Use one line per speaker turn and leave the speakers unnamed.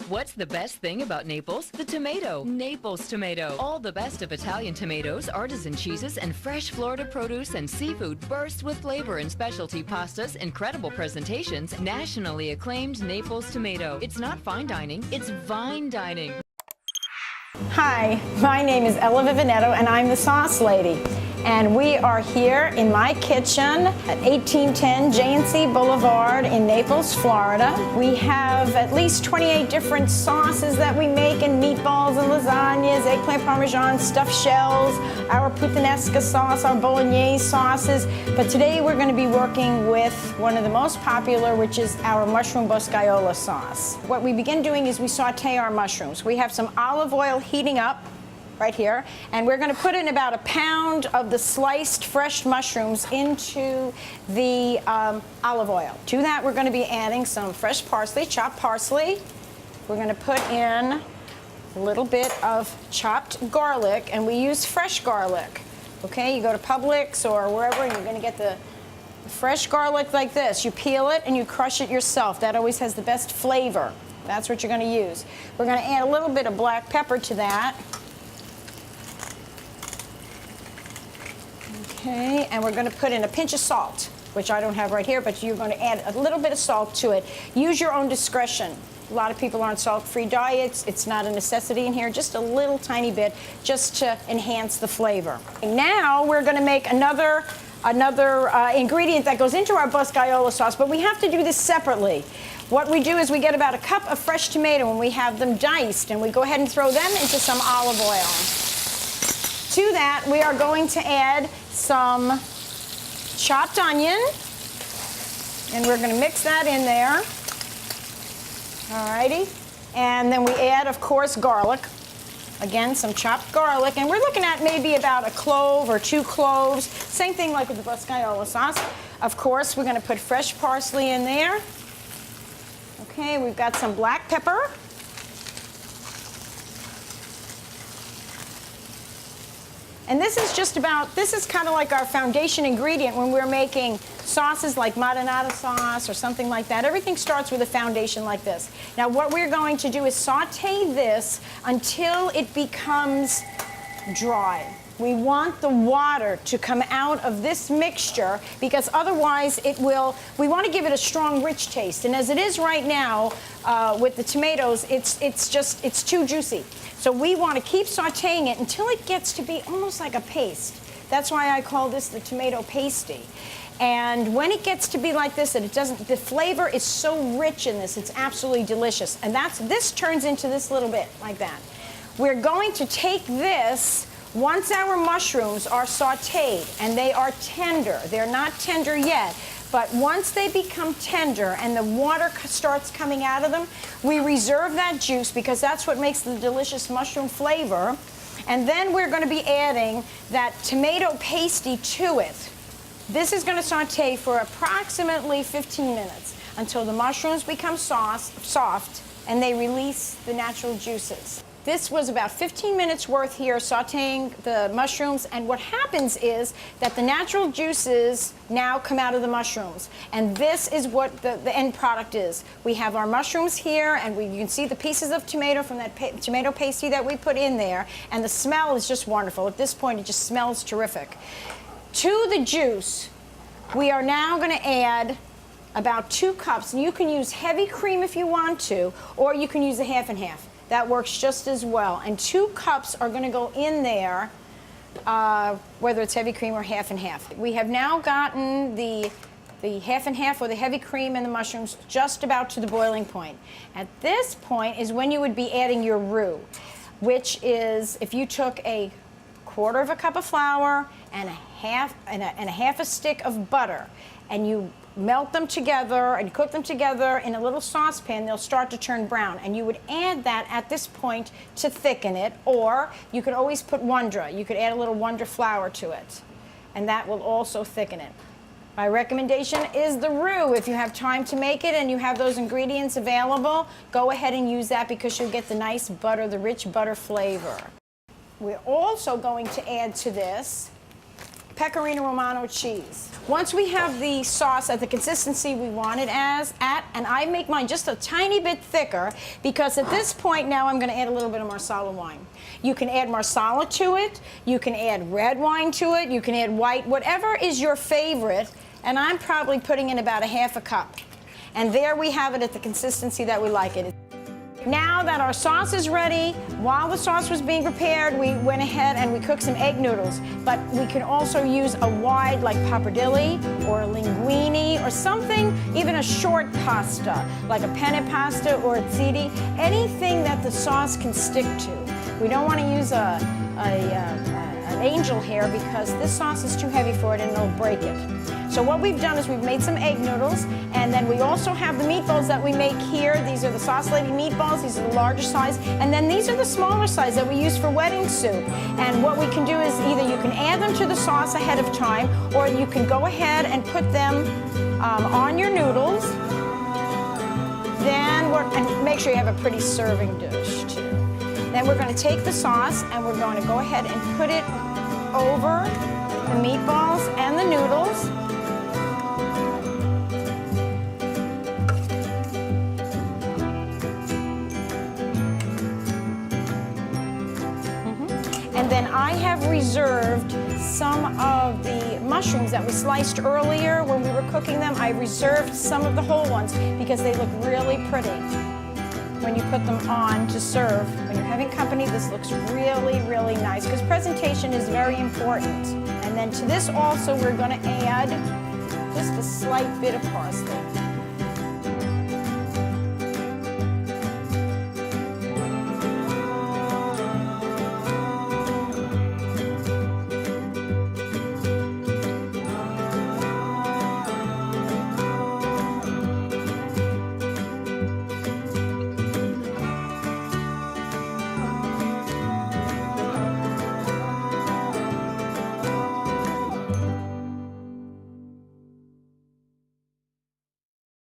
What's the best thing about Naples? The tomato. Naples tomato. All the best of Italian tomatoes, artisan cheeses, and fresh Florida produce and seafood bursts with flavor in specialty pastas, incredible presentations, nationally acclaimed Naples tomato. It's not fine dining, it's vine dining.
Hi, my name is Ella Vivinetto and I'm the sauce lady. And we are here in my kitchen at 1810 J&C Boulevard in Naples, Florida. We have at least 28 different sauces that we make in meatballs and lasagnas, eggplant parmesan, stuffed shells, our puttanesca sauce, our bolognese sauces. But today we're going to be working with one of the most popular, which is our mushroom boscaiola sauce. What we begin doing is we saute our mushrooms. We have some olive oil heating up right here, and we're going to put in about a pound of the sliced fresh mushrooms into the olive oil. To that, we're going to be adding some fresh parsley, chopped parsley. We're going to put in a little bit of chopped garlic, and we use fresh garlic. Okay, you go to Publix or wherever, and you're going to get the fresh garlic like this. You peel it and you crush it yourself. That always has the best flavor. That's what you're going to use. We're going to add a little bit of black pepper to that. Okay, and we're going to put in a pinch of salt, which I don't have right here, but you're going to add a little bit of salt to it. Use your own discretion. A lot of people are on salt-free diets. It's not a necessity in here, just a little tiny bit, just to enhance the flavor. Now we're going to make another ingredient that goes into our boscaiola sauce, but we have to do this separately. What we do is we get about a cup of fresh tomato and we have them diced, and we go ahead and throw them into some olive oil. To that, we are going to add some chopped onion, and we're going to mix that in there. Alrighty. And then we add, of course, garlic. Again, some chopped garlic, and we're looking at maybe about a clove or 2 cloves. Same thing like with the boscaiola sauce. Of course, we're going to put fresh parsley in there. Okay, we've got some black pepper. And this is kind of like our foundation ingredient when we're making sauces like marinara sauce or something like that. Everything starts with a foundation like this. Now what we're going to do is saute this until it becomes dry. We want the water to come out of this mixture because otherwise we want to give it a strong, rich taste. And as it is right now with the tomatoes, it's too juicy. So we want to keep sauteing it until it gets to be almost like a paste. That's why I call this the tomato pasty. And when it gets to be like this, the flavor is so rich in this, it's absolutely delicious. And this turns into this little bit like that. We're going to take this once our mushrooms are sauteed and they are tender. They're not tender yet. But once they become tender and the water starts coming out of them, we reserve that juice because that's what makes the delicious mushroom flavor. And then we're going to be adding that tomato pasty to it. This is going to saute for approximately 15 minutes until the mushrooms become soft and they release the natural juices. This was about 15 minutes worth here sauteing the mushrooms, and what happens is that the natural juices now come out of the mushrooms, and this is what the end product is. We have our mushrooms here, and you can see the pieces of tomato from that tomato pasty that we put in there, and the smell is just wonderful. At this point, it just smells terrific. To the juice, we are now going to add about 2 cups, and you can use heavy cream if you want to, or you can use a half and half. That works just as well. And 2 cups are going to go in there, whether it's heavy cream or half and half. We have now gotten the half and half or the heavy cream and the mushrooms just about to the boiling point. At this point is when you would be adding your roux, which is if you took a 1/4 cup of flour and a half a stick of butter, and you melt them together and cook them together in a little saucepan, they'll start to turn brown. And you would add that at this point to thicken it, or you could always put Wondra. You could add a little Wondra flour to it, and that will also thicken it. My recommendation is the roux. If you have time to make it and you have those ingredients available, go ahead and use that because you'll get the nice butter, the rich butter flavor. We're also going to add to this pecorino romano cheese. Once we have the sauce at the consistency we want it and I make mine just a tiny bit thicker because at this point now I'm going to add a little bit of marsala wine. You can add marsala to it, you can add red wine to it, you can add white, whatever is your favorite, and I'm probably putting in about a half a cup. And there we have it at the consistency that we like it. Now that our sauce is ready, while the sauce was being prepared, we went ahead and we cooked some egg noodles. But we can also use a wide, like pappardelle or a linguine or something, even a short pasta, like a penne pasta or a ziti, anything that the sauce can stick to. We don't want to use an angel hair because this sauce is too heavy for it and it'll break it. So what we've done is we've made some egg noodles, and then we also have the meatballs that we make here. These are the Sauce Lady meatballs. These are the larger size, and then these are the smaller size that we use for wedding soup. And what we can do is either you can add them to the sauce ahead of time, or you can go ahead and put them on your noodles. Then and make sure you have a pretty serving dish too. Then we're going to take the sauce and we're going to go ahead and put it over the meatballs and the noodles. And then I have reserved some of the mushrooms that we sliced earlier when we were cooking them. I reserved some of the whole ones because they look really pretty when you put them on to serve. When you're having company, this looks really, really nice because presentation is very important. And then to this also, we're going to add just a slight bit of parsley.